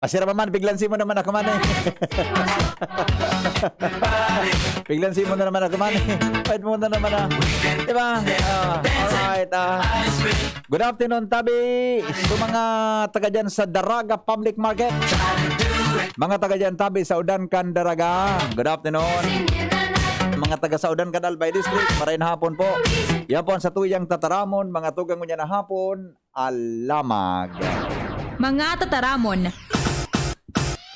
Asira man, biglansin mo naman ako man eh. Biglansin mo na naman ako man eh. Wait mo na naman ah. Diba? Alright. Good afternoon, Tabi. So mga taga dyan sa Daraga Public Market. Mga taga dyan, Tabi, sa Udankan, Daraga. Good afternoon. Mga taga sa Udankan, Albay District. Marayin hapon po. Yan po ang sa tuyang Tataramon. Mga tugang mo niya na hapon. Alamag. Mga tataramon.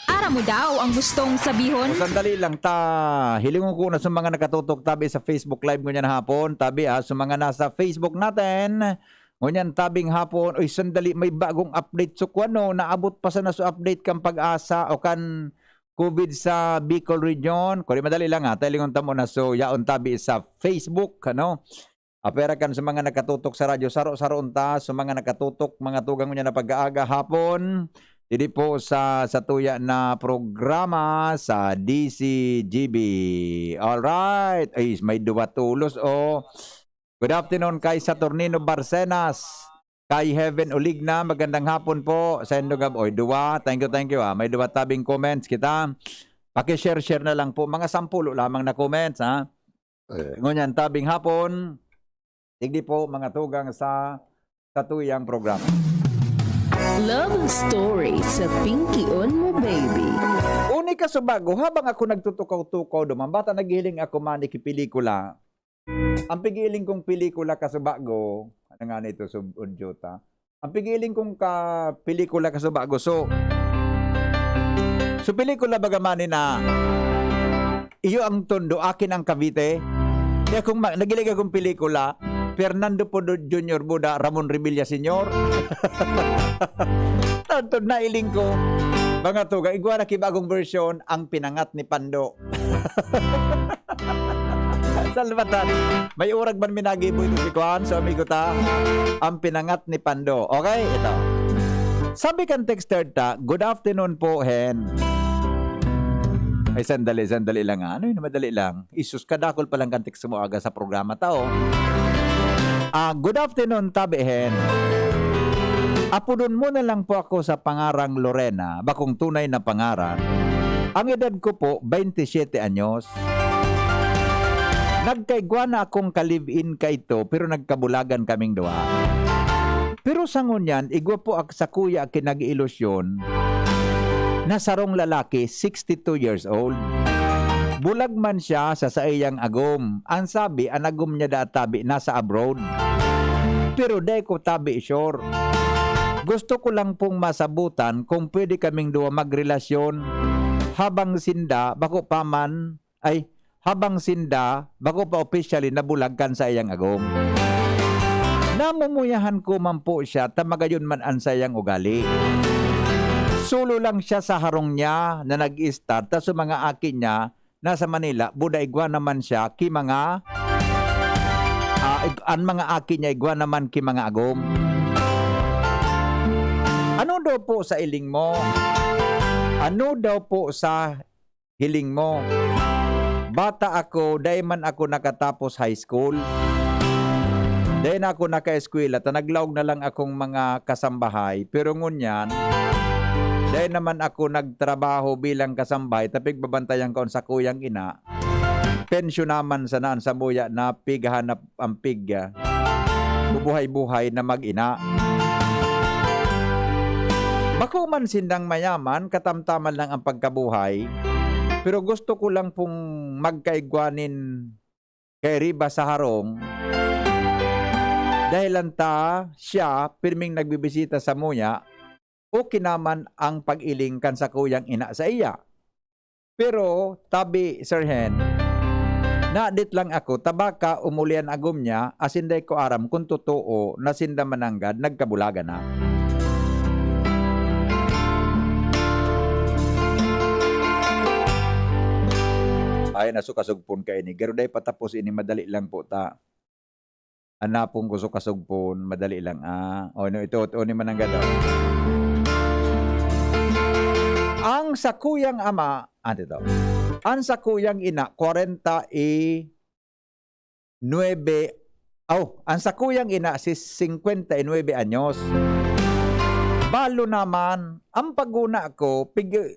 Ara mo daw ang gustong sabihon? Sandali lang ta. Hilingon ko na sa mga nakatutok tabi sa Facebook live ngunyan hapon. Tabi sa mga nasa Facebook natin. Ngunyan tabing hapon. Uy, sandali, may bagong update. So kuano, naabot pa sa naso update kang pag-asa o kan COVID sa Bicol region. Kung madali lang Talingon tamo na so yaon tabi sa Facebook. Ano? Apera kan sa mga nakatutok sa radyo. Saro-saro unta. Sa mga nakatutok, mga tugang ngunyan na pag-aaga hapon. Dili po sa tuya na programa sa DZGB. Alright. Ay, may duwa tulos Good afternoon kay Saturnino Barcenas. Kay Heaven Oligna. Magandang hapon po. Sa Endogab. Oy, duwa. Thank you. May duwa tabing comments kita. Paki-share na lang po. Mga 10 lamang na comments ha. Ngunyan tabing hapon. Tigdi po mga tugang sa tuyang programa. Love story sa Pingkion mo, baby. Uni ka subago, habang ako nagtutukaw-tukaw dumambata, naghiling ako maniki pelikula. Ang pigiling kong pelikula ka subago, ano nga nito subunjota? Ang pigiling kong pelikula ka subago, so pelikula bagamani na iyo ang tondo, akin ang Cavite. Kaya kung nagiling akong pelikula, Fernando Podo Jr. Buda, Ramon Revilla Sr. Tantod na iling ko. Mga tuga, igwa na kibagong version, ang pinangat ni Pando. Salbatan. May urag man minagibo ito si Kwan, so amigo ta. Ang pinangat ni Pando. Okay, ito. Sabi kan texter ta, good afternoon po, Hen. Ay, sandali lang Ano yun, madali lang. Isus, kadakol palang kan text mo aga sa programa tao. Good afternoon, Tabihen. Apudon mo na lang po ako sa pangarang Lorena, bakong tunay na pangaran. Ang edad ko po, 27 anyos. Nagkaigwa na akong ka-live-in ka ito, pero nagkabulagan kaming dua. Pero sa ngunyan, igwa po sa kuya kinag-ilusyon na sarong lalaki, 62 years old. Bulag man siya sa saiyang agom. Ang sabi, ang agom niya tabi nasa abroad. Pero day ko tabi sure. Gusto ko lang pong masabutan kung pwede kaming duwa magrelasyon habang sinda, bako pa officially nabulagkan sa iyang agom. Namumuyahan ko man po siya, tamagayon man ang sayang ugali. Solo lang siya sa harong niya na nag-start, tas mga akin niya, nasa Manila, buda igwa naman siya ki mga ang mga akin niya igwa naman ki mga agom. Ano daw po sa iling mo? Ano daw po sa hiling mo? Bata ako, dahil man ako nakatapos high school. Dahil na ako naka-eskwela, naglaog na lang akong mga kasambahay. Pero ngunyan, dahil naman ako nagtrabaho bilang kasambahay, tapig babantayan ko sa kuyang ina, pensyon naman sa naan sa buya na pighanap ang pigya, bubuhay-buhay na mag-ina. Bako man sindang mayaman, katamtaman lang ang pagkabuhay, pero gusto ko lang pong magkaigwanin kay Riba sa harong, dahil lanta siya, pirming nagbibisita sa muya, okay naman ang pag-iling kan sa kuyang ina sa iya. Pero, tabi, Sir Hen, naadit lang ako, tabaka umulian agom niya, asinday ko aram kung totoo na sinda mananggad, nagkabulaga na. Ay, nasukasugpon ka ini. Garuday patapos ini, madali lang po ta. Anapong ko sukasugpon, madali lang. Ito ni mananggad. Ang sakuyang ama, ang sakuyang ina, 49, ang sakuyang ina, si 59 anyos. Balo naman, ang paguna ko,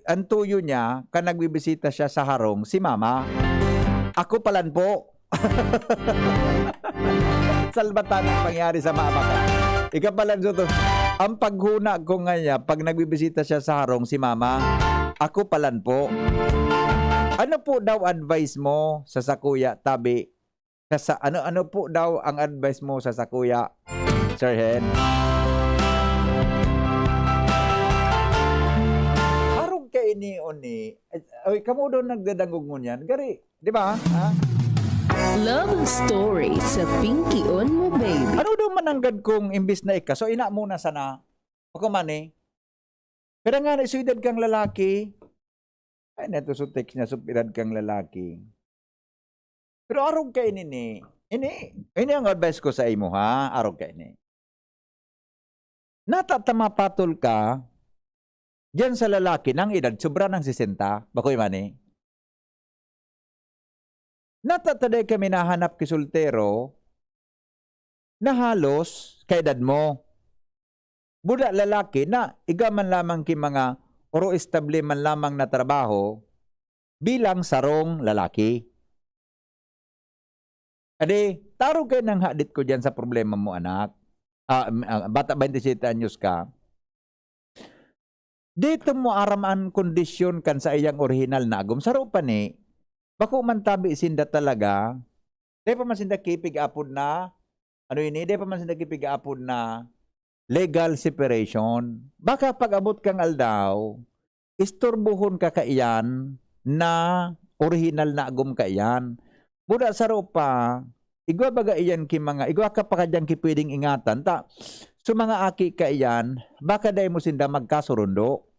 ang tuyo niya, kan nagbibisita siya sa harong, si mama. Ako palan po. Salbatan ang pangyari sa mama ka. Ika palan to. Ang paghuna ko ngayon, pag nagbibisita siya sa harong, si mama, ako palan po. Ano po daw advice mo sa sakuya, tabi? Ano po daw ang advice mo sa sakuya, Sir Hen? Harong ka ini-uni. Ay, kamo daw nagdadangog mo niyan. Gari, di ba? Ha? Love Story sa Pingkion mo, baby. Ano daw mananggad kong imbis na ika? So, ina muna sana. O kumani. Pero nga, isuidad kang lalaki. Ay, neto so text niya, supirad kang lalaki. Pero araw ka ini. Ini ang advice ko sa imo, ha? Araw ka ini. Natatamapatol ka diyan sa lalaki ng edad sobra ng 60. Bakoy mani. Natataday kami nahanap kisultero na halos kaedad mo. Buda lalaki na igaman lamang ki mga oro estable man lamang na trabaho bilang sarong lalaki. Adi, taro kayo ng hadit ko dyan sa problema mo, anak. Bata 27 anyos ka. Dito mo araman kondisyon kan sa iyang original na agom. Saro pa ni, bako man tabi sinda talaga, di pa man sinda kipig apod na, di pa man sinda kipig apod na legal separation. Baka pag-abot kang aldaw, istorbuhon ka kaiyan na original na agom kaiyan. Buda saro pa, igwa baga iyan ki mga, igwa ka pa kadyang ki pwedeng ingatan, ta, so mga aki ka iyan, baka day mo sinda magkasurundo.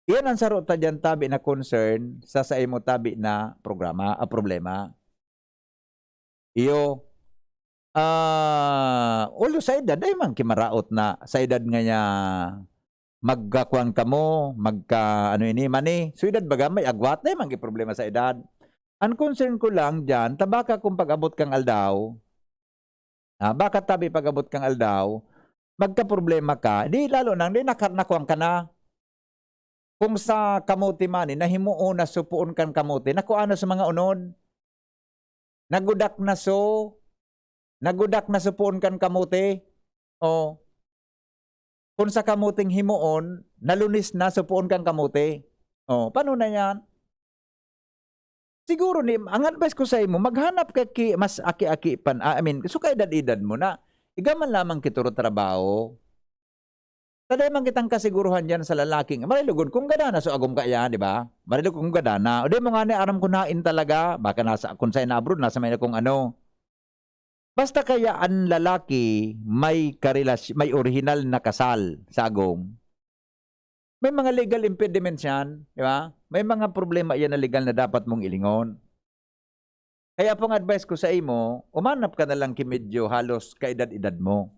Iyan ang saro ta dyan tabi na concern sa mo tabi na problema. Iyo, ulo sa edad, ay man kimaraot na sa edad nga niya magkakuang kamo, mani, so edad baga may agwat, ay man problema sa edad. Ang concern ko lang dyan, tabaka kung pag-abot kang aldaw, baka tabi pag-abot kang aldaw, magka-problema ka, di lalo nang, di nakuang ka na. Kung sa kamuti mani, nahimuon na supuon kan kamuti, nakuano sa mga unod, nagudak na supuon kan kamuti, o, kung sa kamuting himuon, nalunis na supuon kan kamuti, o, paano na yan? Siguro ni, ang advice ko sa imo, maghanap ka mas aki-aki pan, so kaedad-edad mo na, igaman lamang kituro trabaho. Taday man kitang kasiguruhan dyan sa lalaking, marilugon kung gada na, so agom ka yan, di ba? Marilugon kung gada na, o di mo nga ni aram kunain talaga, baka nasa, kung sa'yo na abroad, nasa may na kung ano. Basta kaya ang lalaki may karelasyon, may original na kasal sa agom. May mga legal impediments yan, di ba? May mga problema yan na legal na dapat mong ilingon. Kaya pong advice ko sa imo, umanap ka na lang kimedyo halos kaedad-edad mo.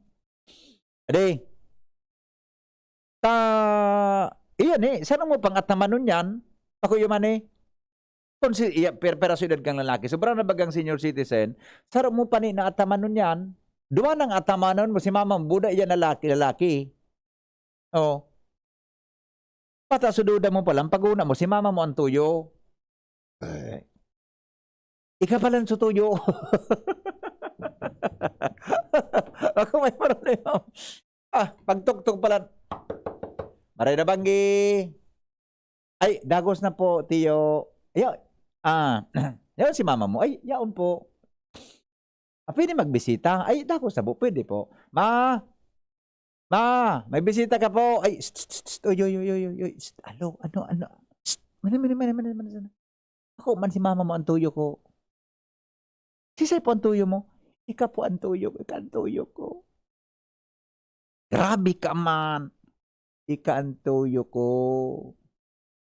Ade, iyan saan mo pang atamanon yan? Ako yung pero edad kang lalaki, sobrang na bagang senior citizen, saan mo pa ni na atamanon yan? Duwa ng atamanon mo, si mama buda yan lalaki. Oh. Patasududa mo palang, pag-una mo, si mama mo ang tuyo. Ika palang sa tuyo. Ako may problema. Pagtuktok pala. Maray na banggi. Ay, dagos na po, tiyo. Ayo, yaon si mama mo. Ay, yaon po. Pwede magbisita. Ay, dagos na po. Pwede po. Ma, may bisita ka po. Ay, oy. Ano? Mani. Ako man si mama mo ang tuyo ko. Sisay po ang tuyo mo. Ika po ang tuyo ko. Grabe ka man. Ika ang tuyo ko.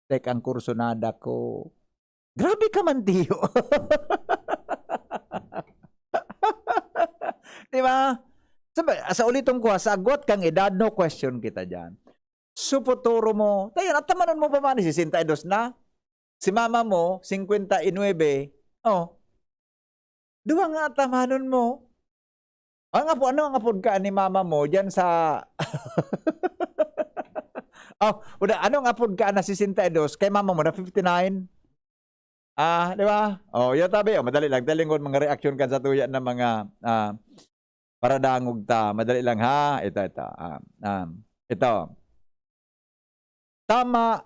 Tek ang kursonada ko. Grabe ka man, tiyo. Diba? Sa ulitong ko, sa agwat kang edad, no question kita dyan. Suputuro mo. Tayo, natamanon mo pa man, 62 na. Si mama mo, 59. Oh. Duwa nga tamanon mo. Ano ang apod ka ni mama mo dyan sa Oh, una, anong apod ka na 62? Kay mama mo na 59? Di ba? Oh, yun tabi. Oh, madali lang. Dalingon mga reaction ka sa tuya ng mga para dangog ta. Madali lang ha. Ito. Tama.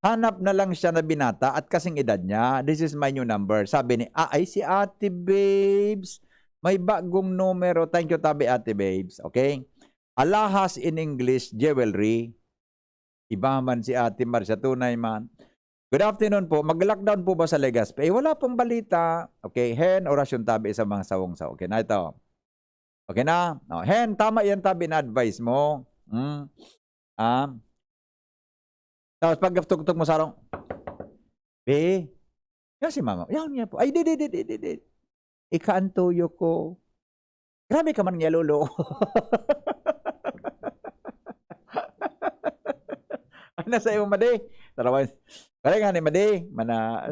Hanap na lang siya na binata at kasing edad niya. This is my new number. Sabi ni, ay si Ate Babes. May bagong numero. Thank you, tabi Ate Babes. Okay? Alahas in English, jewelry. Iba man si Ate Marcia, tunay man. Good afternoon po. Mag-lockdown po ba sa Legazpi? Wala pong balita. Okay, Hen, orasyon tabi sa mga sawong-saw. Okay na ito. Okay na? No, Hen, tama yan tabi na advice mo. Tapos pag tugtog mo sarong, yan si mama. Yan niya po. Ay, di. Ikaantuyo ko. Grabe ka man niya, lolo. Nasa iyo, Madi. Tarawan. Kaya nga ni Madi. Mana,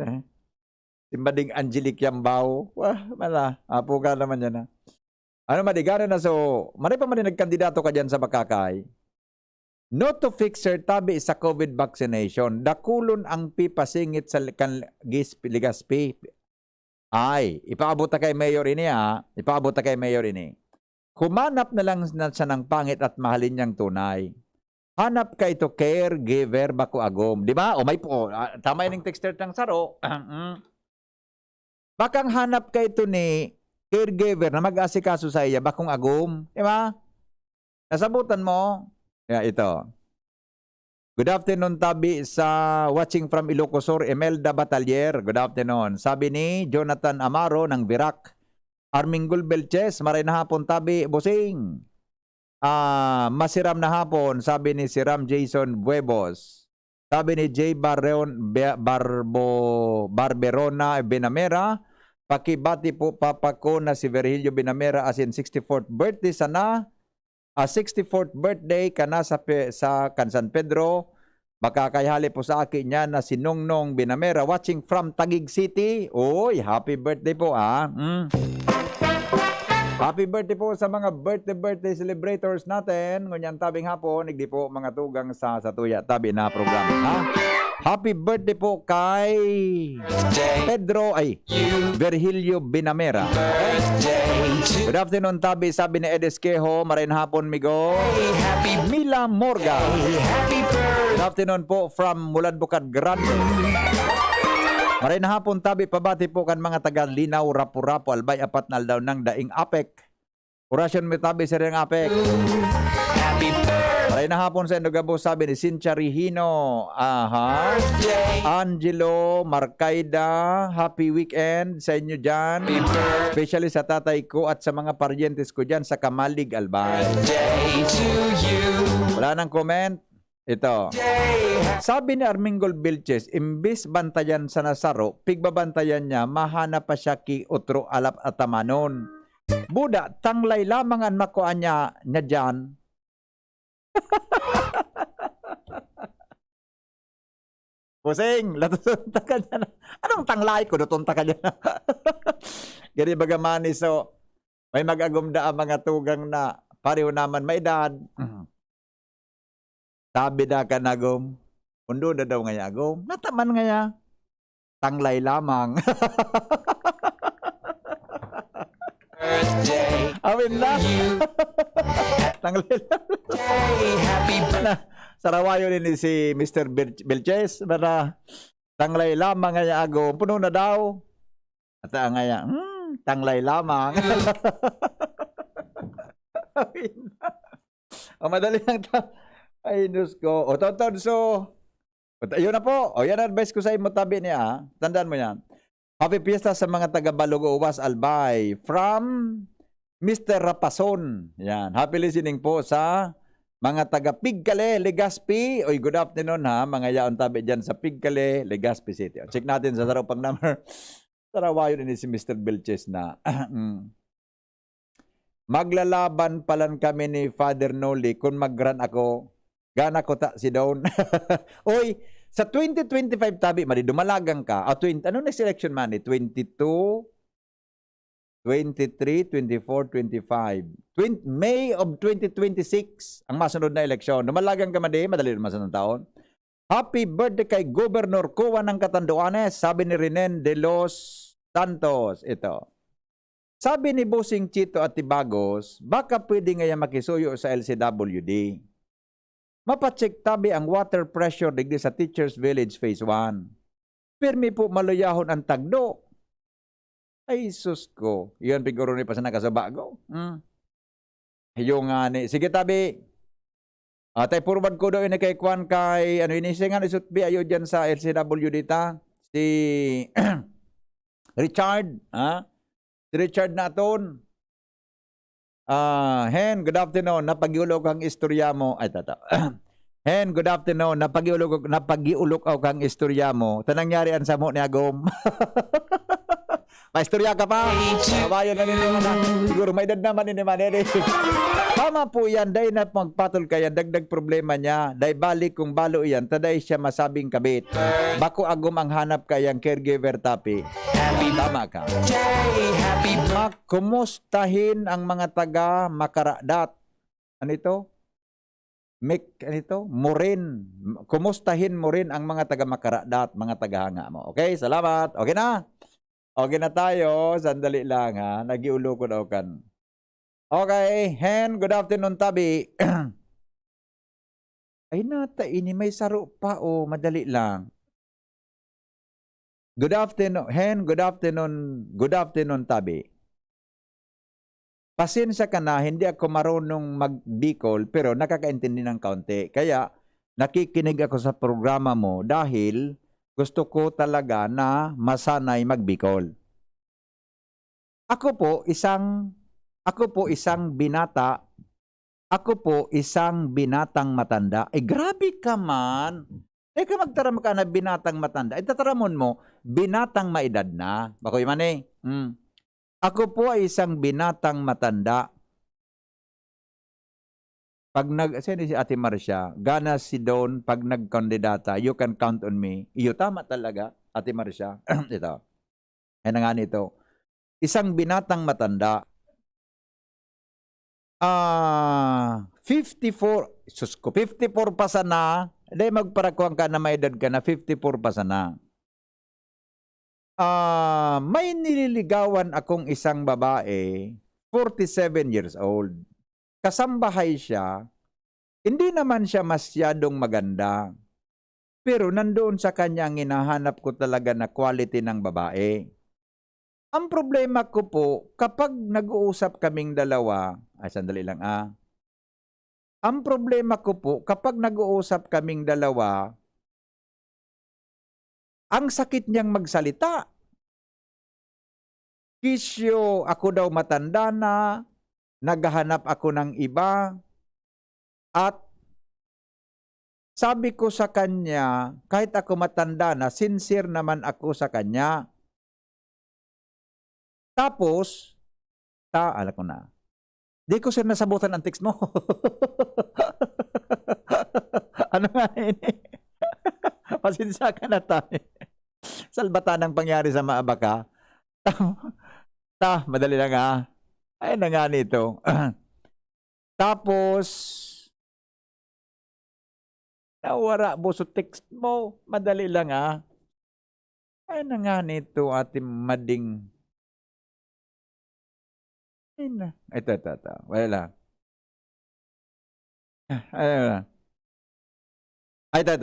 simbading Angelic Yambao. Wah, mana. Apo ka naman yan, ha. Ano, Madi? Gano'n na so, Madi pa man nagkandidato ka dyan sa Bakakay. Not to fix her tabi sa COVID vaccination. Dakulon ang pipasingit sa Legazpi. Ay, ipaabot kay Mayor ini ha. Ipaabot kay Mayor ini. Humanap na lang na siya ng pangit at mahalin niyang tunay. Hanap ka ito caregiver bako agom. Di ba? O may po. Tama yung texter ng saro. Bakang hanap ka ito ni caregiver na mag-asikaso sa iya bakong agom. Di ba? Nasabutan mo. Yeah, ito. Good afternoon, tabi sa watching from Ilocos, Emelda Batalier. Good afternoon. Sabi ni Jonathan Amaro ng Virac. Armingol Belches, maray na hapon, tabi, busing. Masiram na hapon, sabi ni Siram Jason Buebos. Sabi ni J. Barberona Binamera. Pakibati po papa ko na si Virgilio Binamera as in 64th birthday sana. 64th birthday ka na sa San Pedro. Makakayhali po sa akin niya na si Nongnong Binamera watching from Taguig City. Oy, happy birthday po Happy birthday po sa mga birthday celebrators natin. Ngunyan tabing hapon, nigdi po mga tugang sa tuya tabi na programa. Happy birthday po kay Pedro Virgilio Binamera. Good afternoon, tabi. Sabi ni Edes Quejo, marain hapon, migo. Mila Morga. Good afternoon po from Muladbukat Grande. Marain hapon, tabi. Pabati po kan mga taga Linaw, Rapu-Rapu, Albay, apat na daw ng daing apek. Orasyon mo tabi sa rin apek. Marain hapon sa Endogabo, sabi ni Cynthia Rihino. Angelo Marcaida, happy weekend sa inyo dyan. Especially sa tatay ko at sa mga paryentes ko dyan sa Kamalig, Albay. Wala nang comment. Ito. Sabi ni Armingol Vilches, imbis bantayan sa Nasaro, pigbabantayan niya, mahana pa siya ki otro alap atamanon. Buda, tanglay lamang ang makuha niya dyan. Pusing, latutunta ka dyan. Anong tanglay ko? Lutunta ka dyan. Gani bagamani, so may mag-agumda ang mga tugang na pareho naman may edad. Sabi da ka nagom, undo na daw nga agom. Nataman nga ya. Tanglay lamang. Awin na. Tanglay lamang. Sarawayo din si Mr. Belches. Tanglay lamang nga agom. Puno na daw. At nga ya, tanglay lamang. Awin na. Madali lang ay, Diyos ko. O, so, yun na po. O, yan advice ko sa imo tabi niya. Tandaan mo yan. Happy Fiesta sa mga taga-Balogo, Uwas, Albay. From Mr. Rapason. Yan. Happy listening po sa mga taga-Pigkale, Legazpi. Oy, good afternoon ha. Mga yaon tabi dyan sa Pigkale, Legazpi City. O, check natin sa saropang number. Sarawayo din si Mr. Belches na. Maglalaban palan kami ni Father Noli kung mag-run ako. Gana ko ta si Dawn. Oy, sa 2025 tabi, dumalagang ka. Ano na selection man? 22, 23, 24, 25. May of 2026 ang masunod na eleksyon. Dumalagang ka madali naman sa taon. Happy birthday kay Governor Kuwa ng Catanduanes, sabi ni Renen de los Santos. Ito. Sabi ni Bossing Chito at Tibagos, baka pwede ngayon makisuyo sa LCWD. Mapacheck tabi ang water pressure degree sa Teachers Village Phase 1. Pirmi po maluyahon ang tagdo. Ay, sus ko. Yun, siguro ni pa sa nakasabago. Yung ni, sige tabi. Tay forward ko doon kay Kwan kay, ano inisingan, isutbi ayo dyan sa LCW dita. Si Richard, Si Richard Naton. Hen, good afternoon. Napagiulog ang istorya mo. Ay, tata. Hen, good afternoon. Napagiulog ang istorya mo. Tanangyari ang samo ni Agom. Paistorya ka pa. Kabayo na niniman. Siguro may edad naman niniman. Tama po yan. Dahil na magpatol kaya dagdag problema niya. Dahil balik kung balo yan. Taday siya masabing kabit. Bako Agom ang hanap kayang caregiver tapi. Tama ka. Kumustahin ang mga taga Makaradat. Ano ito? Morin. Kumustahin mo rin ang mga taga Makaradat, mga tagahanga mo. Okay, salamat. Okay na? Okay na tayo. Sandali lang ha. Nagiulo ko daw kan. Okay, Hen, good afternoon tabi. Ay nata, ini may saro pa o. Madali lang. Good afternoon, Hen, good afternoon tabi. Pasensya ka na, hindi ako marunong mag-Bicol pero nakakaintindi ng kaunti. Kaya nakikinig ako sa programa mo dahil gusto ko talaga na masanay mag-Bicol. Ako po isang binatang matanda. Grabe ka man. Ka magtaram ka na binatang matanda. Tataramon mo, binatang maedad na. Bakoy man eh. Ako po ay isang binatang matanda. Sino si Ate Marcia? Gana si Don, pag nagkandidata, you can count on me. Iyo, tama talaga, Ate Marcia. Ito. Ay na nga nito. Isang binatang matanda. 54, sus ko, 54 pa sana. Dahil magparakuan ka na may edad ka na 54 pa sana. May nililigawan akong isang babae, 47 years old. Kasambahay siya. Hindi naman siya masyadong maganda. Pero nandoon sa kanya ang hinahanap ko talaga na quality ng babae. Ang problema ko po, kapag nag-uusap kaming dalawa, sandali lang Ang problema ko po, kapag nag-uusap kaming dalawa, ang sakit niyang magsalita. Kisyo, ako daw matanda na, naghahanap ako ng iba, at sabi ko sa kanya, kahit ako matanda na, sincere naman ako sa kanya. Tapos, alam ko na, di ko siya nasabutan ang text mo. Ano nga ini? Pasensya ka na tayo. Salbatan ang pangyari sa maabaka. Madali lang Ay na nga nito. Tapos, nawara mo sa text mo. Madali lang Ay na nga nito ating mading. Ay na. Ito. Wala. Ay, ito.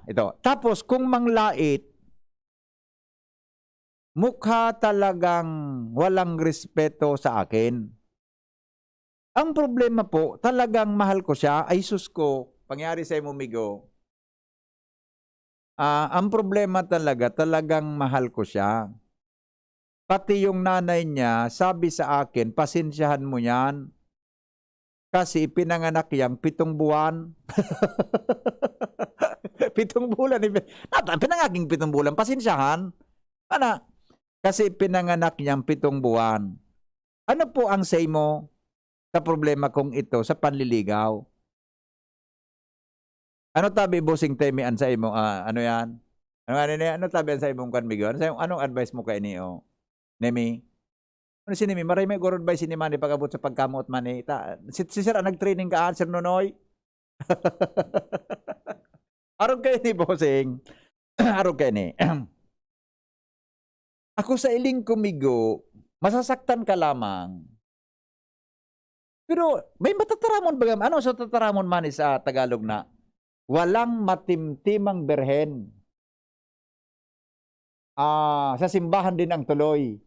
Ito. Tapos, kung manglait, mukha talagang walang respeto sa akin. Ang problema po, talagang mahal ko siya. Ay, sus ko, pangyari sa Migo. Ang problema talagang mahal ko siya. Pati yung nanay niya, sabi sa akin, pasensyahan mo yan. Kasi pinanganak yang 7 buwan. 7 bulan. Pinangaking 7 bulan. Pasensyahan. Kasi pinanganak yang 7 buwan. Ano po ang say mo sa problema kong ito sa panliligaw? Ano tabi Bossing Temian sa imo? Ano yan? Ano tabi sa imong kanmigo? Anong advice mo kay niyo? Nemi? Ano si Nemi? Maray may guro advice ni Manny pag-abot sa pagkamot Manny. Si Sir, nag-training ka, Sir Nonoy? Arog kayo ni Bossing. Arog kayo ni. Ako sa iling kumigo, masasaktan ka lamang. Pero may matataramon ba? Ano sa tataramon man sa Tagalog na walang matimtimang berhen. Sa simbahan din ang tuloy.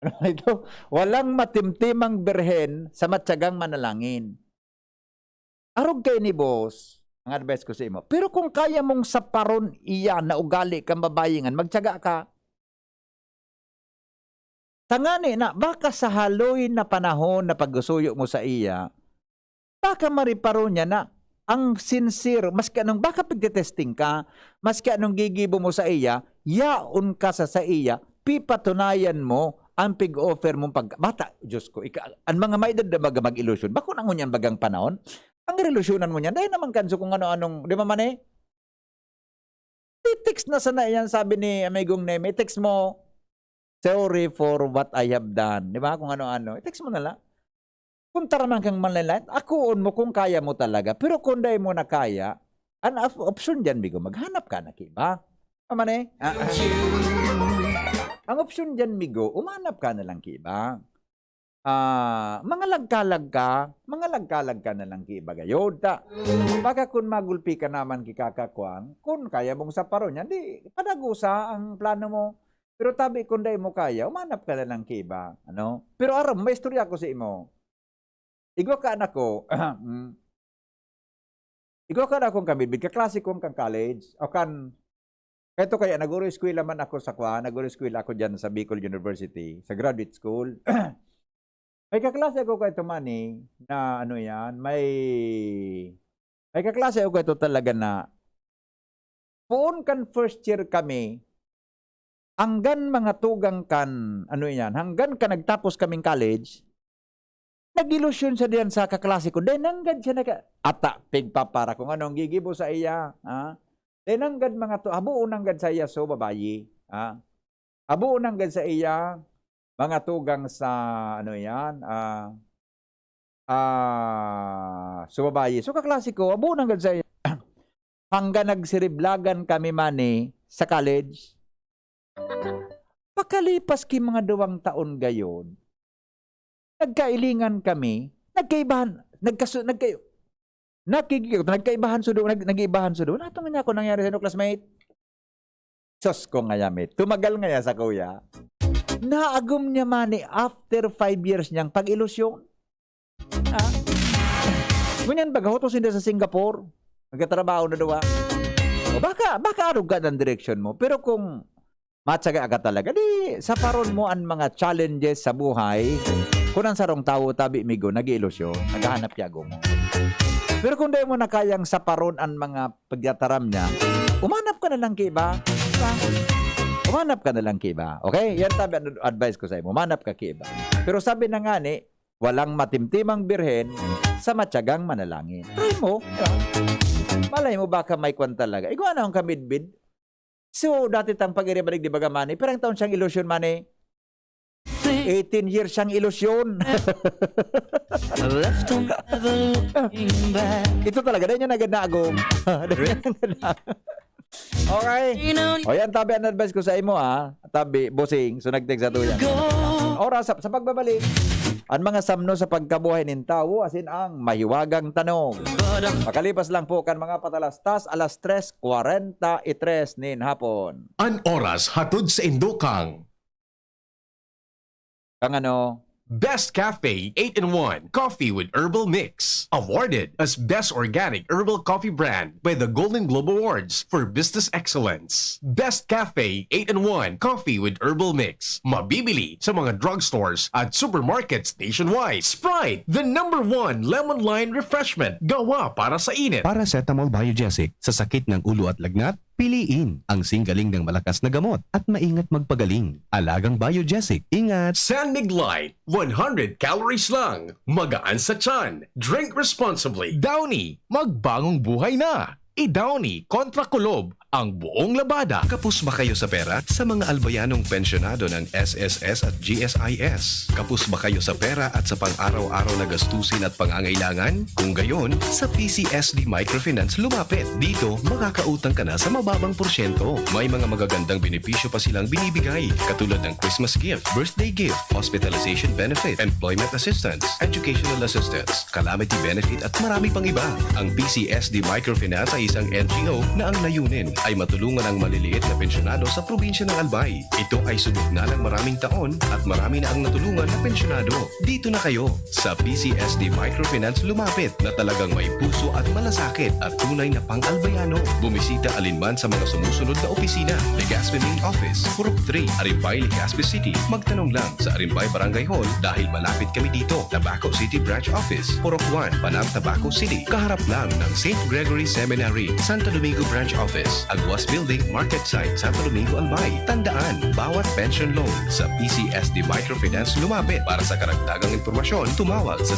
Ano ito? Walang matimtimang berhen sa matyagang manalangin. Arog kayo ni boss. Ang advice ko sa imo. Pero kung kaya mong saparon iyan na ugali kang babayingan, magtyaga ka. Tangani na, baka sa haloy na panahon na paggusuyo mo sa iya, baka mariparo niya na ang sincere, maski anong baka pagtitesting ka, maski anong gigibo mo sa iya, yaon ka sa iya, pipatunayan mo ang pig-offer mong bata, Diyos ko, ang mga may edad na mag-ilusyon, bako na ngunyan bagang panahon, ang relusyonan mo niyan, dahil naman kanso kung ano-anong, di ba man eh? Text na sana yan, sabi ni Amigong Neme, text mo, sorry for what I have done. Di ba? Kung ano-ano. I-text mo na lang. Kung taraman kang manlight, akuon mo kung kaya mo talaga. Pero kung dahil mo na kaya, ang option dyan, Bigo, maghanap ka na kiba. Aman eh? Ang option dyan, Bigo, umanap ka na lang kiba. Mga lagkalag ka na lang kiba gayod. Baka kung magulpi ka naman kikakakwang, kung kaya mong saparon yan, di padagusa ang plano mo. Pero tabi kung dahil mo kaya, umanap ka na lang kiba. Ano? Pero aram, may istorya ko sa imo. Igwa ka anak ko, igwa ka na akong kamibig, kaklase kong kang college, o kan, kahito kaya, nag-uro-eskwela man ako sa kwa, nag-uro-eskwela ako dyan sa Bicol University, sa graduate school. May kaklase ako kahito mani, na ano yan, may kaklase ako kahito talaga na, poon kan first year kami, hanggan mga tugang kan, ano yan, hanggan ka nagtapos kaming college, nag-ilusyon sa diyan sa kaklase ko, dahil nanggad siya pigpapara kung anong gigibo sa iya, ha? Dahil nanggad mga to, habuon nanggad sa iya, so babayi, ha? Habuon nanggad sa iya, mga tugang sa, ano yan, so babayi. So kaklase ko, habuon nanggad sa iya, hanggang nagsiriblagan kami mani sa college, pakalipas ki mga 2 taon gayon, nagkailingan kami, nagkaibahan sudo. Nato nga ako nangyari sa classmate. Sos ko nga yamit. Tumagal nga sa kuya. Naagom niya mani after 5 years niyang pag-ilusyon. Ngunyan baga hotos hindi sa Singapore. Nagkatrabaho na dawa. O baka arog ka ng direksyon mo. Pero kung matsaga ka talaga, di saparon mo ang mga challenges sa buhay. Kung ang sarong tao, tabi migo, nag-ilusyon, naghahanap yago mo. Pero kung dahil mo na kayang saparon ang mga pagyataram niya, umanap ka na lang kiba. Umanap ka na lang kiba. Okay? Yan tabi advice ko sa iyo. Umanap ka kiba. Pero sabi na nga ni, walang matimtimang birhen sa matyagang manalangin. Try mo. Malay mo baka may kwan talaga. Ikaw na ang kamidbid. So, dati tang pag-iribalik di baga mani, perang taon siyang ilusyon mani. 18 years siyang ilusyon. Ito talaga, dahil niya naganagong. Okay. O yan, tabi ang advice ko sa imo Tabi, bossing, so nag-text sa tuyan. Oras, sa pagbabalik, ang mga samno sa pagkabuhay ng tao, asin ang mahiwagang tanong. Makalipas lang po kan mga patalastas, alas 3:43 nin hapon. An oras hatod sa Indokang. Kang ano? Best Cafe 8-in-1 Coffee with Herbal Mix. Awarded as Best Organic Herbal Coffee Brand by the Golden Globe Awards for Business Excellence. Best Cafe 8-in-1 Coffee with Herbal Mix. Mabibili sa mga drugstores at supermarkets nationwide. Sprite, the #1 lemon lime refreshment. Gawa para sa init. Paracetamol Biogesic. Sa sakit ng ulo at lagnat, piliin ang singgaling ng malakas na gamot at maingat magpagaling. Alagang Biogesic. Ingat! San Mig Light, 100 calories lang. Magaan sa tiyan. Drink responsibly. Downy, magbagong buhay na. I-Downy kontra kulob ang buong labada. Kapos ba kayo sa pera? Sa mga albayanong pensyonado ng SSS at GSIS. Kapos ba kayo sa pera at sa pang-araw-araw na gastusin at pangangailangan? Kung gayon, sa PCSD Microfinance lumapit. Dito, makakautang ka na sa mababang porsyento. May mga magagandang benepisyo pa silang binibigay, katulad ng Christmas gift, birthday gift, hospitalization benefit, employment assistance, educational assistance, calamity benefit at marami pang iba. Ang PCSD Microfinance ay isang NGO na ang layunin ay matulungan ang maliliit na pensyonado sa probinsya ng Albay. Ito ay subok na ng maraming taon at marami na ang natulungan na pensyonado. Dito na kayo sa PCSD Microfinance lumapit na talagang may puso at malasakit at tunay na pang-albayano. Bumisita alinman sa mga sumusunod na opisina. Legazpi Main Office, Purok 3, Arimbay, Legazpi City. Magtanong lang sa Arimbay Barangay Hall dahil malapit kami dito. Tabaco City Branch Office, Purok 1, Panam, Tabaco City. Kaharap lang ng St. Gregory Seminary, Santo Domingo Branch Office, Aguas Building, Market Site, Santo Domingo, Albay. Tandaan, bawat pension loan sa PCSD Microfinance lumapit. Para sa karagdagang impormasyon, tumawag sa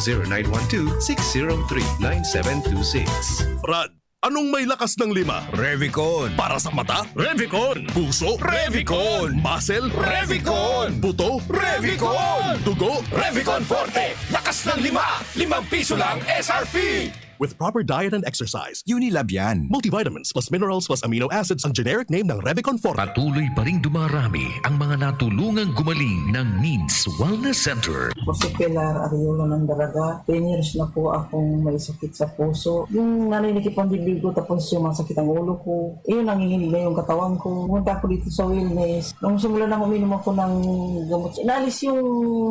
0912-603-9726. Brad, anong may lakas ng 5? Revicon. Para sa mata? Revicon. Puso? Revicon. Muscle? Revicon. Buto? Revicon. Dugo? Revicon Forte. Lakas ng 5. 5 piso lang SRP. With proper diet and exercise, Unilab yan. Multivitamins plus minerals plus amino acids ang generic name ng Revicon Forte. Patuloy pa rin dumarami ang mga natulungang gumaling ng Needs Wellness Center. Ako si Pilar Ariolo ng Daraga. 10 years na po akong may sakit sa puso. Yung narinikip ang bibig ko tapos sumasakit ang ulo ko. Iyon nanginginig na yung katawan ko. Pumunta ako dito sa wellness. Nung simula nang uminom ako ng gamot, inalis yung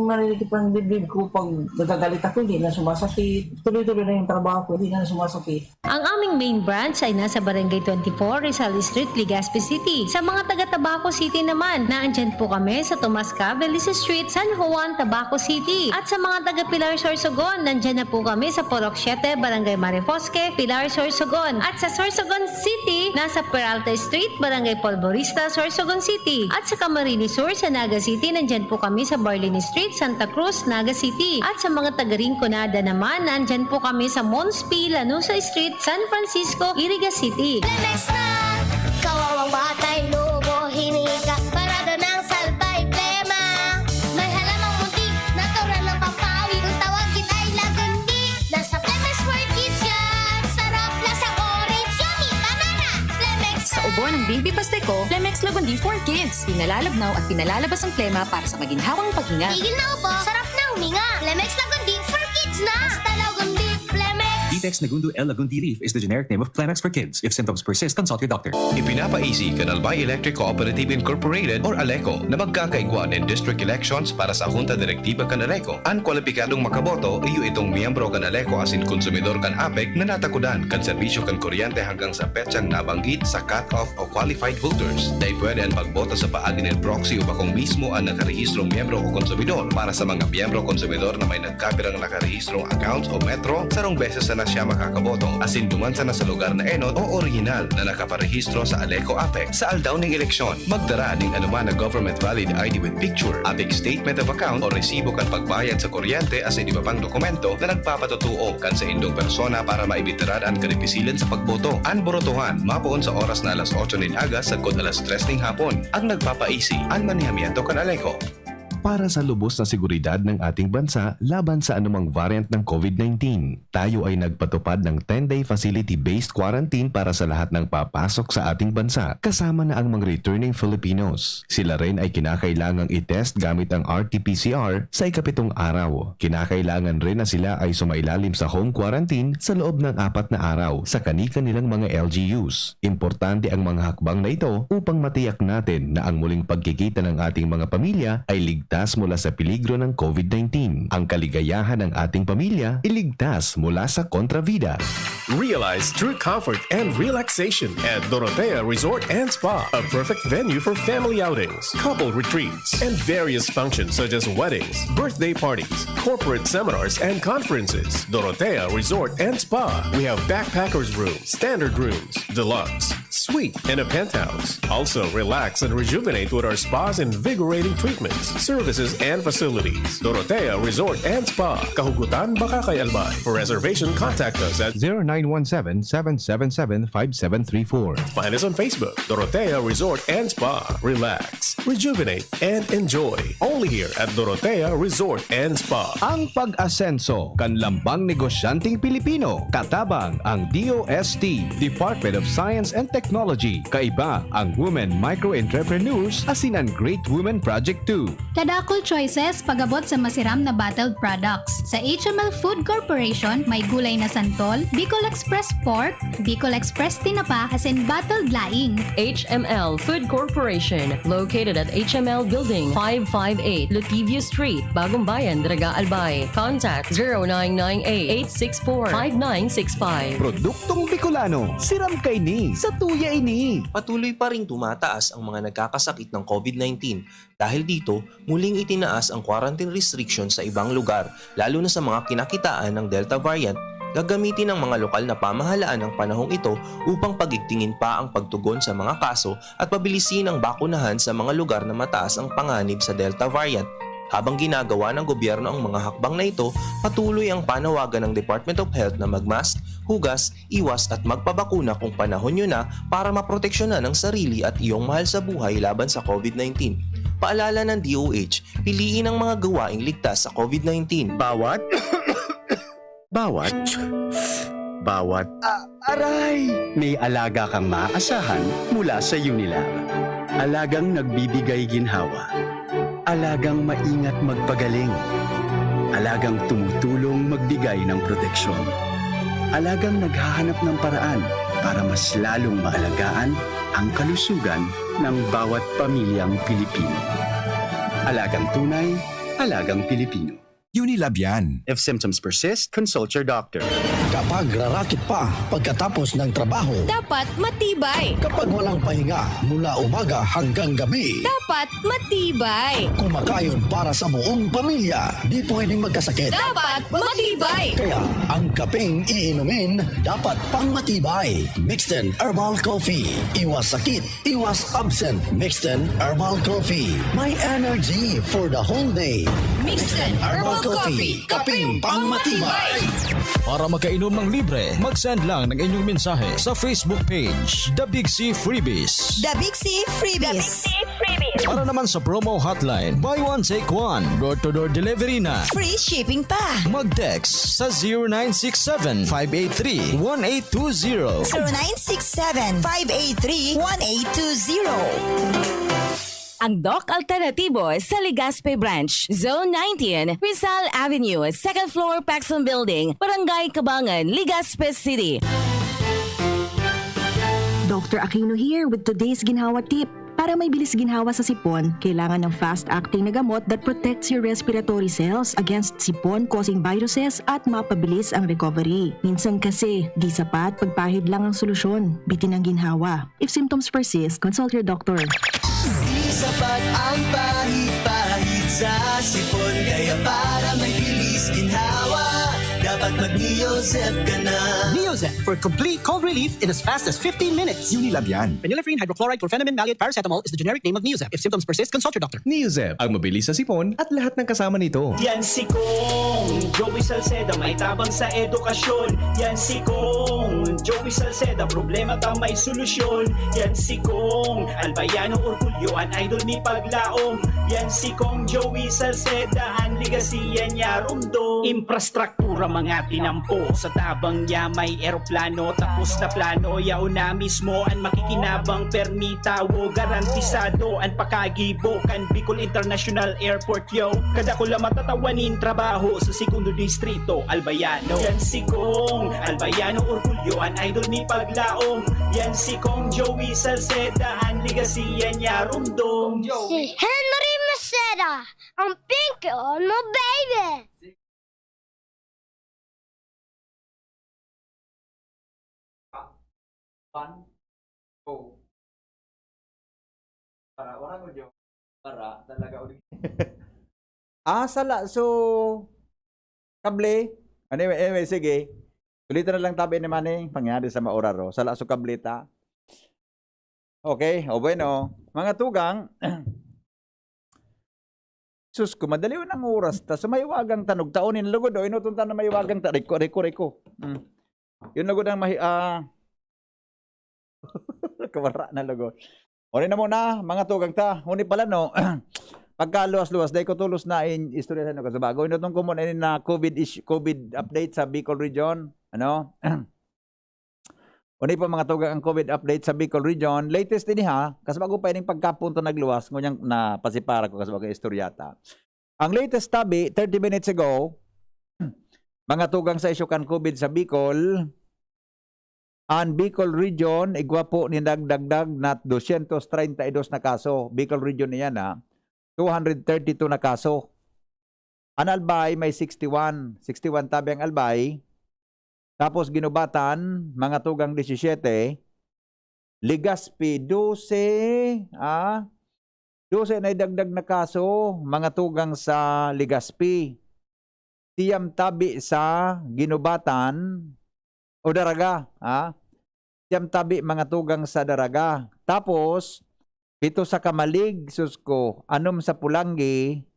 narinikip ang bibig ko. Pag nagagalit ako, hindi na sumasakit. Tuloy-tuloy na yung trabaho ko. Hindi na sumasakit. Ang aming main branch ay nasa Barangay 24, Rizal Street, Legazpi City. Sa mga taga Tabaco City naman, naandyan po kami sa Tomas Cabelis Street, San Juan, Tabaco City. At sa mga taga Pilar Sorsogon, nandyan na po kami sa Purok 7, Barangay Marifosque, Pilar Sorsogon. At sa Sorsogon City, nasa Peralta Street, Barangay Polvorista, Sorsogon City. At sa Camarines Sur, sa Naga City, nandyan po kami sa Barlini Street, Santa Cruz, Naga City. At sa mga taga Rinconada naman, nandyan po kami sa Mons Lanusa Street, San Francisco, Iriga City. Lemex na, kawawang batay, lobo, hinika, parado ng salbay, plema. May halamang muntik, natural ng pampawi, kung tawagin ay lagundi. Nasa Lemex Workies yan, sarap na sa orange, yummy, banana, Lemex na. Sa ubo ng baby pasteco, Lemex Lagundi for Kids. Pinalalabnaw at pinalalabas ang plema para sa maginhawang paghinga. Tigil na upo, sarap na huminga. Lemex Lagundi for Kids na. Basta Lagundi, Lemex. Detex Nagundo L. Lagundi Leaf is the generic name of Climax for kids. If symptoms persist, consult your doctor. Ipinapaisi ka ng Albay Electric Cooperative Incorporated or ALECO na magkakaigwan in district elections para sa Junta Direktiba kan ALECO. Ang kwalipikadong makaboto, iyo itong miyembro kan ALECO asin konsumidor kan APEC na natakudan kan serbisyo kan kuryente hanggang sa petsang nabanggit sa cut-off o qualified voters. Dahil pwede ang pagboto sa paagi ng proxy o bakong mismo ang nakarehistrong miyembro o konsumidor. Para sa mga miyembro o konsumidor na may nagkapirang nakarehistrong accounts o metro, sarong beses na siya makakaboto asin dumansa na sa lugar na enot o original na nakaparehistro sa ALECO APEC. Sa aldaw ng eleksyon, magdara ng anuman na government valid ID with picture, APEC statement of account o resibo kan pagbayad sa kuryente asin iba pang dokumento na nagpapatutuo kan sa indong persona para maibitaran ang kanipisilan sa pagboto. Ang borotohan, mapoon sa oras na alas 8 ng agas sa kod alas 3 ng hapon. Ang nagpapaisi, ang manihamiento kan ALECO. Para sa lubos na seguridad ng ating bansa laban sa anumang variant ng COVID-19, tayo ay nagpatupad ng 10-day facility-based quarantine para sa lahat ng papasok sa ating bansa, kasama na ang mga returning Filipinos. Sila rin ay kinakailangang i-test gamit ang RT-PCR sa ikapitong araw. Kinakailangan rin na sila ay sumailalim sa home quarantine sa loob ng 4 na araw sa kani-kanilang mga LGUs. Importante ang mga hakbang na ito upang matiyak natin na ang muling pagkikita ng ating mga pamilya ay ligtas mula sa peligro ng COVID-19. Ang kaligayahan ng ating pamilya, iligtas mula sa kontrabida. Realize true comfort and relaxation at Dorotea Resort and Spa, a perfect venue for family outings, couple retreats, and various functions such as weddings, birthday parties, corporate seminars, and conferences. Dorotea Resort and Spa. We have backpackers rooms, standard rooms, deluxe, suite, and a penthouse. Also, relax and rejuvenate with our spa's invigorating treatments, services, and facilities. Dorotea Resort and Spa, Kahugutan, Bakakay, Albay. For reservation, contact us at 0917-777-5734. Find us on Facebook, Dorotea Resort and Spa. Relax, rejuvenate, and enjoy. Only here at Dorotea Resort and Spa. Ang pag-asenso, kanlambang negosyanteng Pilipino, katabang ang DOST, Department of Science and Technology, kaiba ang Women Micro-Entrepreneurs, asinan Great Women Project 2. Kadakol choices pagabot sa masiram na bottled products. Sa HML Food Corporation, may gulay na santol, Bicol Express Pork, Bicol Express Tinapa, as in bottled laing. HML Food Corporation, located at HML Building 558, Lutivio Street, Bagong Bayan, Daraga, Albay. Contact 0998-864-5965. Produktong Bicolano, siram kay ni, sa tuya ini. Patuloy pa ring tumataas ang mga nagkakasakit ng COVID-19. Dahil dito, muling itinaas ang quarantine restriction sa ibang lugar, lalo na sa mga kinakitaan ng Delta variant. Gagamitin ng mga lokal na pamahalaan ng panahong ito upang pagigtingin pa ang pagtugon sa mga kaso at pabilisin ang bakunahan sa mga lugar na mataas ang panganib sa Delta variant. Habang ginagawa ng gobyerno ang mga hakbang na ito, patuloy ang panawagan ng Department of Health na magmask, hugas, iwas at magpabakuna kung panahon nyo na para maproteksyonan ang sarili at iyong mahal sa buhay laban sa COVID-19. Paalala ng DOH, piliin ang mga gawaing ligtas sa COVID-19. Aray! May alaga kang maaasahan mula sa Unilab. Alagang nagbibigay ginhawa. Alagang maingat magpagaling. Alagang tumutulong magbigay ng proteksyon. Alagang naghahanap ng paraan para mas lalong maalagaan ang kalusugan ng bawat pamilyang Pilipino. Alagang tunay, alagang Pilipino. Unilab yan. If symptoms persist, consult your doctor. Kapag rarakit pa pagkatapos ng trabaho, dapat matibay. kapag walang pahinga mula umaga hanggang gabi, Dapat matibay. kumakain para sa buong pamilya, di pwedeng magkasakit. Dapat matibay. Kaya ang kapeng iinumin dapat pang matibay. Mixten Herbal Coffee. Iwas sakit, iwas absent. Mixten Herbal Coffee. May energy for the whole day. Mixten Herbal Coffee. Kapeng pang matibay. Para makainom ng libre, mag-send lang ng inyong mensahe sa Facebook page, The Big C Freebies. The Big C Freebies. Para naman sa promo hotline, buy one take one, door-to-door delivery na. Free shipping pa. Mag-text sa 0967-583-1820. 0967-583-1820. Ang Doc Alternatibo sa Legazpi Branch, Zone 19, Rizal Avenue, 2nd floor, Paxson Building, Barangay Cabangan, Legazpi City. Dr. Aquino here with today's ginhawa tip. Para may bilis ginhawa sa sipon, kailangan ng fast-acting na gamot that protects your respiratory cells against sipon-causing viruses at mapabilis ang recovery. Minsan kasi, di sapat pagpahid lang ang solusyon. Bitin ang ginhawa. If symptoms persist, consult your doctor. Di sapat ang pahit-pahit sa sipon, kaya para may bilis ginhawa, dapat mag-Neozep ka na. Neozep for complete cold relief in as fast as 15 minutes. Unilab yan. Phenylephrine, hydrochloride, chlorphenamine, maleate, paracetamol is the generic name of Neozep. If symptoms persist, consult your doctor. Neozep, ang mabilis sa sipon at lahat ng kasama nito. Yan si Kong Joey Salceda, may tabang sa edukasyon. Yan si Kong Joey Salceda, problema ta may solusyon. Yan si Kong Albayano Orgulyo, an idol ni Paglaom. Yan si Kong Joey Salceda, ang ligasiya niya rumdo. Infrastruktura mga tinampo, sa tabang niya may eroplano. Tapos na plano, yaw na mismo ang makikinabang permita. Wo garantisado ang pakagibo kan Bicol International Airport yo. Kada ko lang matatawanin trabaho sa segundo distrito Albayano. Yan si Kong Albayano Orgulyo, an idol ni Paglaom. Yan si Kong Joey Salceda, ang ligasiya niya rumdo. Si Henry Maceda, ang Pingkion mo baby. Para orang mo dyan. Para talaga ulit. Sala. So, kable. Anyway, sige. Ulitin na lang tabi ni Manning. Pangyari sa maoraro. Sala so kablita. Okay, o bueno. Mga tugang, sus ko, madali ang oras. Ta sa mahiwagang tanog, taonin lugod o inutuntan na mahiwagang tanog. Reko. Yun lugod ang kawara na lugod. Uli na muna, mga tugang ta. Uni pala no, pagkaluwas-luwas, dahil ko tulos na in istorya sa inyo. Kasi bago, inutong ko muna na COVID update sa Bicol Region. Ano? Uni pa mga tugang ang COVID update sa Bicol Region. Latest din ha, kasi bago pa ining pagkapunto nagluwas, ngunyang na pasipara ko kasi bago istoryata. Ang latest tabi, 30 minutes ago, mga tugang sa isyo kan COVID sa Bicol, ang Bicol Region, igwa po ni dagdag na 232 na kaso. Bicol Region niya na 232 na kaso. Ang Albay may 61 tabi ang Albay. Tapos ginubatan, mga tugang 17, Legazpi 12, 12 na idagdag na kaso, mga tugang sa Legazpi. Siyam tabi sa ginubatan o Daraga, Siyam tabi mga tugang sa Daraga. Tapos, 7 sa Kamalig, susko, 6 sa Pulangi,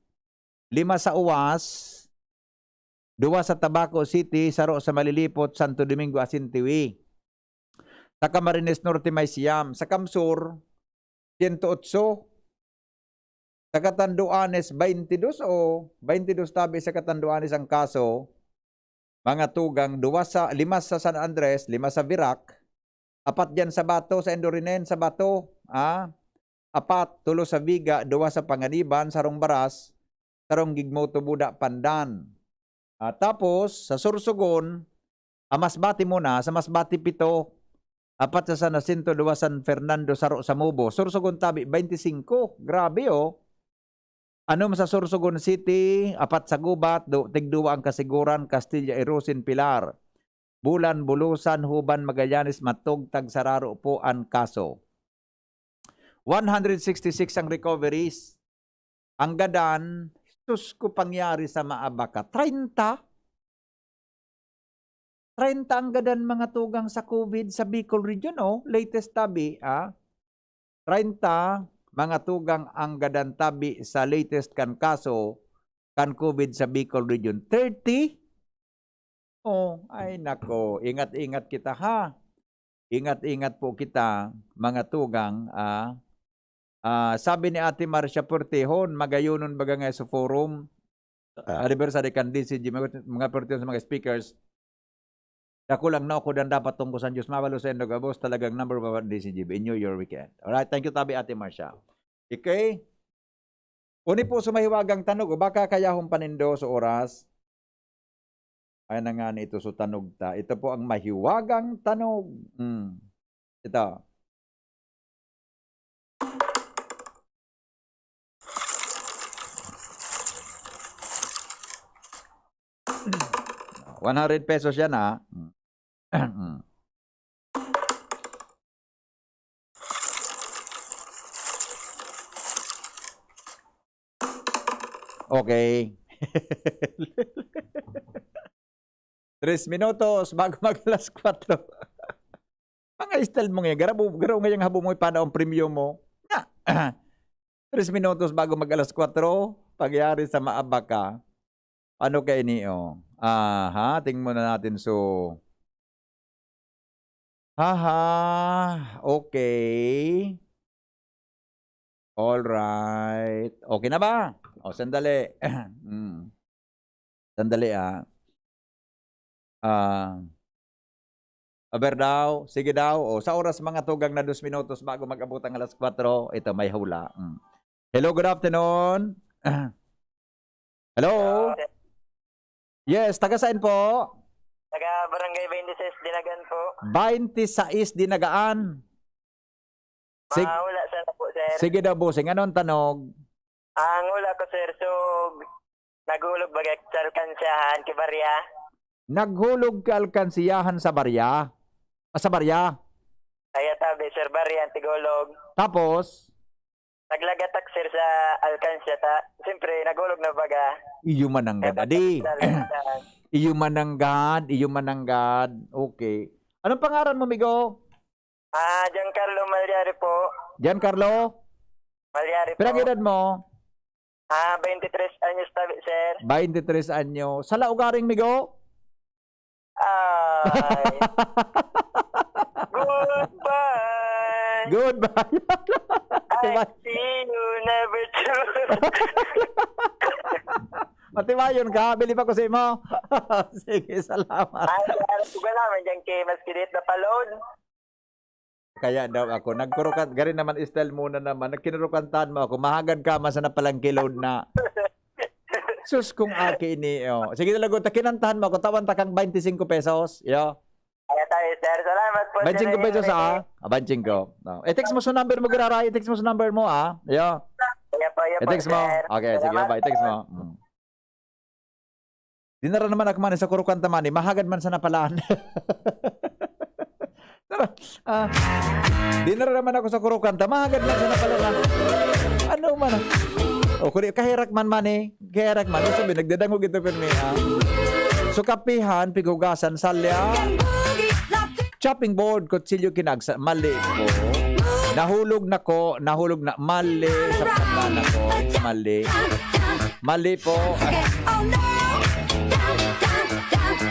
5 sa Uwas, 2 sa Tabaco City, saro sa Malilipot, Santo Domingo, Asintiwi. Sa Camarines Norte may siyam. Sa Kamsur, 108. Sa Catanduanes, 22 o 22 tabi sa Catanduanes ang kaso. Mga tugang, 5 sa San Andres, 5 sa Virac, 4 dyan sa Bato, sa Indorinen, sa Bato, 4, 3 sa Viga, 2 sa Panganiban, Sarong Baras, Sarong Gigmoto, Buda, Pandan. Tapos, sa Sursugon, Masbati muna, sa Masbati 7, 4 sa San Jacinto, 2 San Fernando, Saro sa Mubo. Sursugon tabi, 25. Grabe Anom sa Sursugon City, 4 sa Gubat, tigduwa ang Kasiguran, Castilla, Erosin, Pilar. Bulan, Bulusan, Huban, Magallanes, Matug, Tagsararo po ang kaso. 166 ang recoveries. Ang gadan, sus ko pangyari sa Maabaka. 30 ang gadan mga tugang sa COVID sa Bicol Region, latest tabi, 30 mga tugang ang gadan tabi sa latest kan kaso kan COVID sa Bicol Region. 30? Ay nako, ingat-ingat kita ha. Ingat-ingat po kita mga tugang, sabi ni Ate Marcia Portehon, magayunon baga nga sa forum, aniversary kan DZGB, mga Portehon sa mga speakers, dako lang na ako dan dapat tungkol sa Diyos, mawalo sa Endog Abos, talagang number 1 DZGB, enjoy your weekend. Alright, thank you tabi Ate Marcia. Okay? Uni po sumahiwagang tanog, o baka kayahong panindo sa oras, ay na nga ito so tanog ta. Ito po ang mahiwagang tanog. Ito. ₱100 yan Okay. 3 minutos bago mag-alas 4. Mga style mo ngayon. Garaw ngayong habo mo ipada ang premium mo. 3 minutos bago mag-alas 4. Pagyari sa Maabaka. Ano kay niyo? Tingnan muna natin. So, okay. Alright. Okay na ba? Sandali. Sandali Aber daw, sige daw. Sa oras mga tugang na 2 minutos bago mag-abot ang alas 4, ito may hula. Hello, good afternoon. Hello? Yes, taga saan po? Taga Barangay 26 Dinagan po. 26 Dinagaan. Wala sana po, sir. Sige daw, bossing. Anong tanog? Ang hula ko, sir, so nagulog bagay sa alkansyahan, Kibarya. Naghulog ka alkansiyahan sa barya? Sa barya? Kaya tabi, sir, Barya, Tigolog. Tapos? Naglagatak, sir, sa alkansya. Siyempre, nagulog na baga. Iyo mananggad, adi. Iyo mananggad. Okay. Anong pangaran mo, Migo? Giancarlo Malyari po. Giancarlo? Malyari po. Pinang edad mo? 23 anyos tabi, sir. 23 anyo. Sa laugaring migo? Ay. Goodbye. Goodbye. I see you never true. Matimayon ka, bili pa ko sa imo. Sige, salamat. Ay, ko naman dyan kay mas kilit na palon. Kaya daw ako, nagkurukan, gari naman style muna naman, nagkinurukantahan mo ako, mahagad ka man sana palang kilod na. Sus kung aki ini, oh. Sige talaga, kinantahan mo ako, tawan takang 25 pesos, yo. Kaya tayo, sir. Salamat po. 25 pesos, ah. 25. No. I-text mo sa number mo, Giraray, i-text mo sa number mo, ah. Yo. Kaya po, I-text mo. Okay, sige, bye, i-text mo. Dinara naman ako man sa kurukanta man, mahagad man sana palaan. Dinara naman ako sa kurukanta, mahagad man sana palaan. Ano man? O kung kahirak man eh. Kahirak man. Sabi, nagdadangog ito pero may so kapihan, pigugasan, salya. Chopping board, kutsilyo kinagsa. Mali po. Nahulog na. Mali. Sa pagkana ko. Mali. Mali po.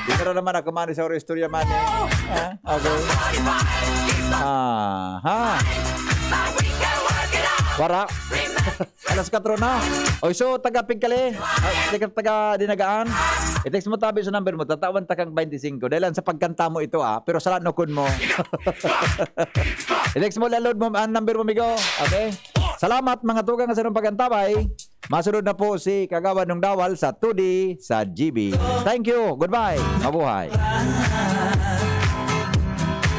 Dinara naman ako man sa istorya man eh. Okay. Wara. Alas 4 na. O so, taga Pingkali. Taga Dinagaan. I-text mo tabi sa number mo. Tatawan takang 25. Dahil sa pagkanta mo ito pero salat nukun mo. I-text mo, load mo ang number mo, migo. Okay? Salamat mga tugang sa nung pagkantabay. Masunod na po si Kagawan ng Dawal sa 2D sa GB. Thank you. Goodbye. Mabuhay.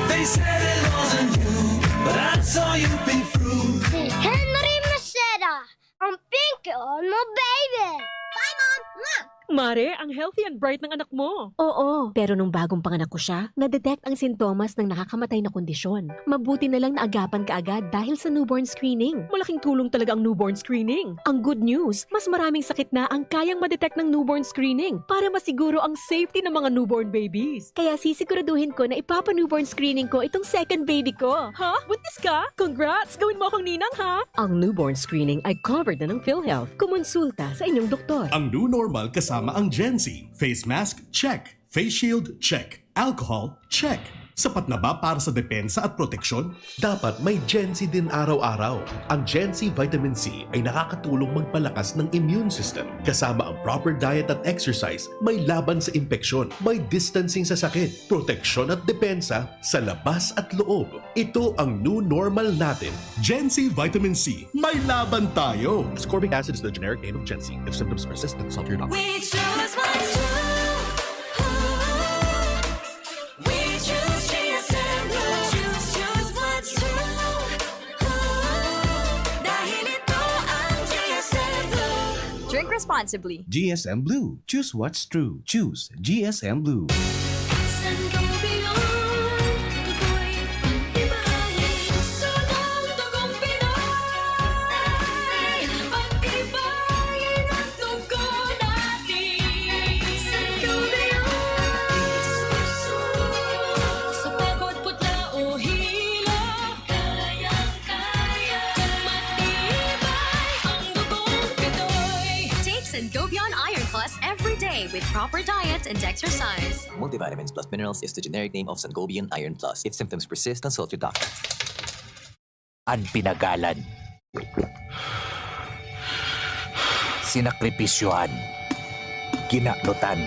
They said it wasn't you, but I saw you been through. Henry Maceda, ang Pingkion mo, baby! Bye, Mom! Mwah! Mare, ang healthy and bright ng anak mo. Oo, pero nung bagong panganak ko siya, na-detect ang sintomas ng nakakamatay na kondisyon. Mabuti na lang naagapan kaagad dahil sa newborn screening. Malaking tulong talaga ang newborn screening. Ang good news, mas maraming sakit na ang kayang ma-detect ng newborn screening para masiguro ang safety ng mga newborn babies. Kaya sisiguraduhin ko na ipapa-newborn screening ko itong second baby ko. Ha? Buntis ka? Congrats! Gawin mo akong ninang, ha? Ang newborn screening ay covered na ng PhilHealth. Kumonsulta sa inyong doktor. Ang new normal kasama ang Gen Z. Face mask, check. Face shield, check. Alcohol, check. Sapat na ba para sa depensa at proteksyon? Dapat may Gen Z din araw-araw. Ang Gen Z Vitamin C ay nakakatulong magpalakas ng immune system. Kasama ang proper diet at exercise, may laban sa impeksyon, may distancing sa sakit, proteksyon at depensa sa labas at loob. Ito ang new normal natin. Gen Z Vitamin C. May laban tayo! Ascorbic acid is the generic name of Gen Z. If symptoms persist, consult your doctor. We choose what's true. Drink responsibly. GSM Blue. Choose what's true. Choose GSM Blue. With proper diet and exercise. Multivitamins plus minerals is the generic name of Sangobian Iron Plus. If symptoms persist, consult your doctor. Ang pinagalan. Sinakripisyohan. Ginaklutan.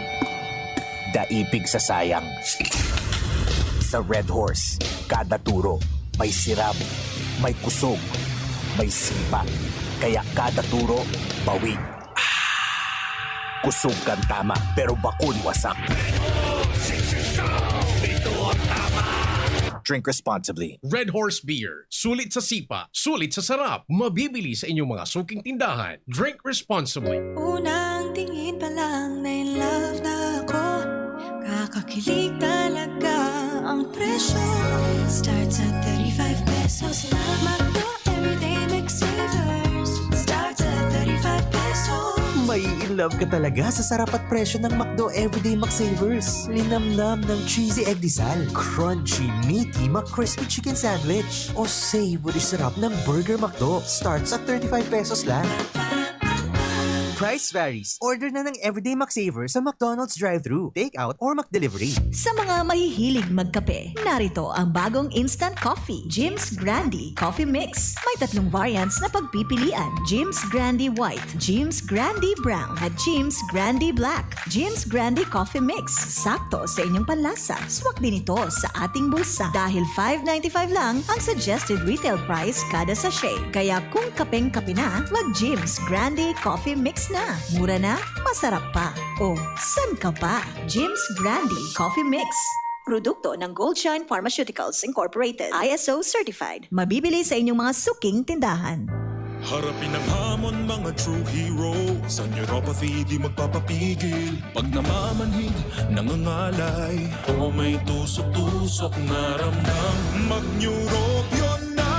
Daipig sa sayang. Sa Red Horse, kada turo, may siram, may kusog, may sipa. Kaya kada turo, bawi. Kusog kan tama, pero bakun wasak. Drink responsibly. Red Horse Beer. Sulit sa sipa, sulit sa sarap. Mabibili sa inyong mga suking tindahan. Drink responsibly. Unang tingin pa lang na in love na ako. Kakakilig talaga ang presyo. Starts at 35 pesos lang. Magdo everyday McSavers. Starts at 35 pesos. Mai-inlove ka talaga sa sarap at presyo ng McDo Everyday McSavers. Linamnam ng cheesy egg disal, crunchy, meaty McCrispy chicken sandwich, o savory sarap ng Burger McDo. Starts at 35 pesos lang. Price varies. Order na ng Everyday McSavers sa McDonald's drive-thru, take-out, or McDelivery. Sa mga mahihilig magkape, narito ang bagong instant coffee, Jim's Grande Coffee Mix. May 3 variants na pagpipilian: Jim's Grande White, Jim's Grande Brown, at Jim's Grande Black. Jim's Grande Coffee Mix, sakto sa inyong panlasa. Swak din ito sa ating bulsa dahil $5.95 lang ang suggested retail price kada sachet. Kaya kung kapeng-kape na, mag Jim's Grande Coffee Mix na. Mura na, masarap pa. O, san ka pa? Jim's Grande Coffee Mix. Produkto ng Goldshine Pharmaceuticals Incorporated. ISO certified. Mabibili sa inyong mga suking tindahan. Harapin ang hamon, mga true hero. Sa neuropathy di magpapapigil. Pag namamanhid, nangangalay, o may tusok-tusok na ramdam, mag-neuropion na.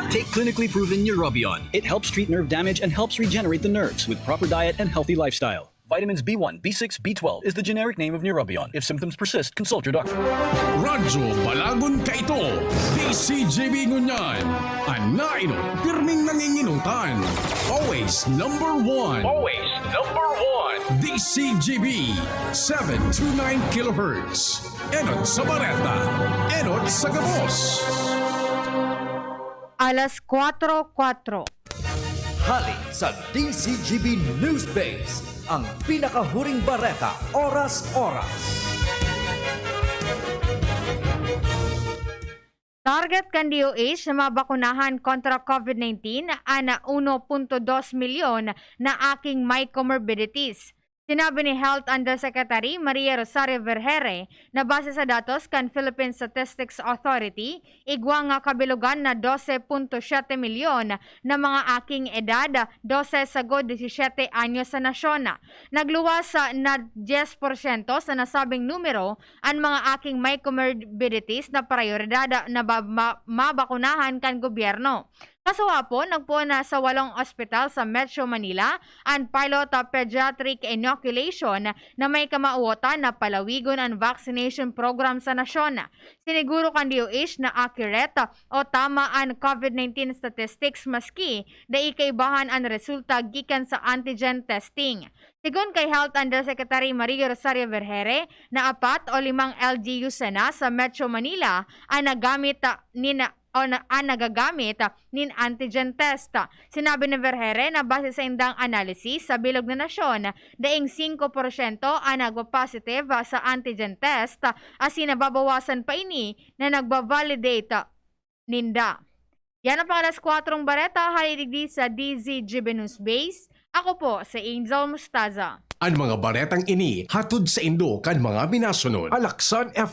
Take clinically proven Neurobion. It helps treat nerve damage and helps regenerate the nerves with proper diet and healthy lifestyle. Vitamins B1, B6, B12 is the generic name of Neurobion. If symptoms persist, consult your doctor. Radyo Balagon ka ito. DZGB ngunyan. Anainot, pirming nanginginutan. Always number one. Always number one. DZGB 729 kHz. Enot sa Bareta. Enot sa Gabos. Alas 4:04. Halik sa DZGB News Base, ang pinakahuring bareta oras-oras. Target kan DOH na mabakunahan kontra COVID-19 ana 1.2 milyon na aking may comorbidities. Sinabi ni Health Undersecretary Maria Rosario Vergere na base sa datos kan Philippine Statistics Authority, igwa nga kabilugan na 12.7 milyon na mga aking edad, 12 sagod 17 anyos sa nasyon. Nagluwas na 10% sa nasabing numero ang mga aking may comorbidities na prioridad na mabakunahan kan gobyerno. Kasawapon, nagpuna sa 8 ospital sa Metro Manila ang pilot pediatric inoculation na may kamauotan na palawigon ang vaccination program sa nasyon. Siniguro kan DOH na accurate o tama ang COVID-19 statistics maski da ikaibahan ang resulta gikan sa antigen testing. Sigon kay Health Undersecretary Maria Rosario Vergere na 4 o 5 LGU na sa Metro Manila ang nagamit nagagamit nin antigen test. Sinabi ni Vergere na base sa indang analysis sa bilog na nasyon, daing 5% ang nagpa-positive sa antigen test asin nababawasan pa ini na nagba-validate ninda. Yan ang pangalas 4 bareta, halidigdi sa DZGB News Base. Ako po sa Angel Mustaza. Ang mga baretang ini hatod sa Indo kan mga minasunod. Alaksan